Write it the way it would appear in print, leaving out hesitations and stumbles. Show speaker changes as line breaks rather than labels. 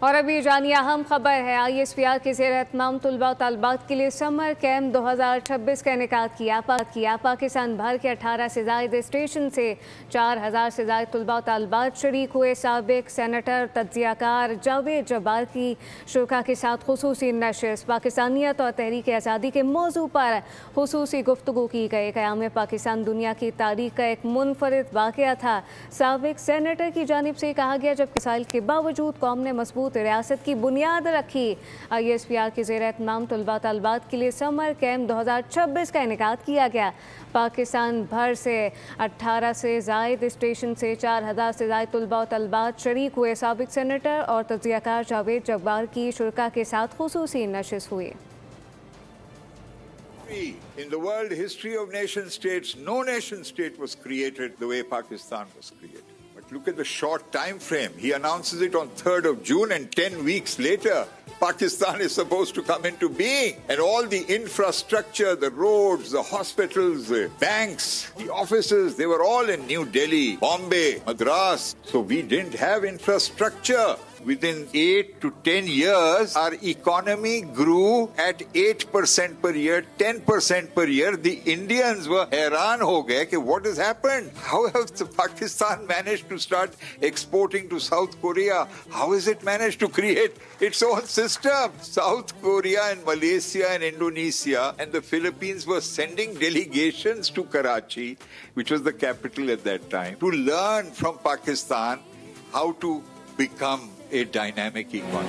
और अभी जानिए अहम खबर है। ISPR के ज़ेर एहतमाम तलबा तालबात के लिए समर कैंप 2026 का इनेकाद किया। पाकिस्तान भर के 18 से ज़ायद स्टेशन से 4000 से ज़ायद तलबा तालबात शरीक हुए। साबिक सेनेटर तज्ज़ियाकार जावेद जब्बार की शुरा के साथ खुसूसी नशिस्त पाकिस्तानियत और तहरीक आज़ादी के मौजू पर खुसूसी गुफ्तगू की गई। क़याम पाकिस्तान दुनिया की तारीख का एक मुनफरिद वाक़या था। साबिक सेनेटर की जानिब से कहा गया जब मिसाइल के बावजूद कौम ने मजबूत रियासत की बुनियाद रखी। ISPR के ज़ेर एहतमाम तलबा तालबात के लिए समर कैंप 2026 का इनेकाद किया गया। पाकिस्तान भर से 18 से ज़ायद स्टेशन से 4000 से ज़ायद तलबा और तलबात शरीक हुए। साबिक सेनेटर और तज्ज़ियाकार जावेद जब्बार की शुरा के साथ खुसूसी नशिस्त हुई।
In the world history of nation states, no nation state was created the way Pakistan was created. But look at the short time frame. He announces it on 3rd of June and 10 weeks later, Pakistan is supposed to come into being. And all the infrastructure, the roads, the hospitals, the banks, the offices, they were all in New Delhi, Bombay, Madras. So we didn't have infrastructure. Within 8 to 10 years, our economy grew at 8% per year, 10% per year. The Indians were हैरान हो गए कि what has happened? How has Pakistan managed to start exporting to South Korea? How has it managed to create its own system? South Korea and Malaysia and Indonesia and the Philippines were sending delegations to Karachi, which was the capital at that time, to learn from Pakistan how to become a dynamic economy.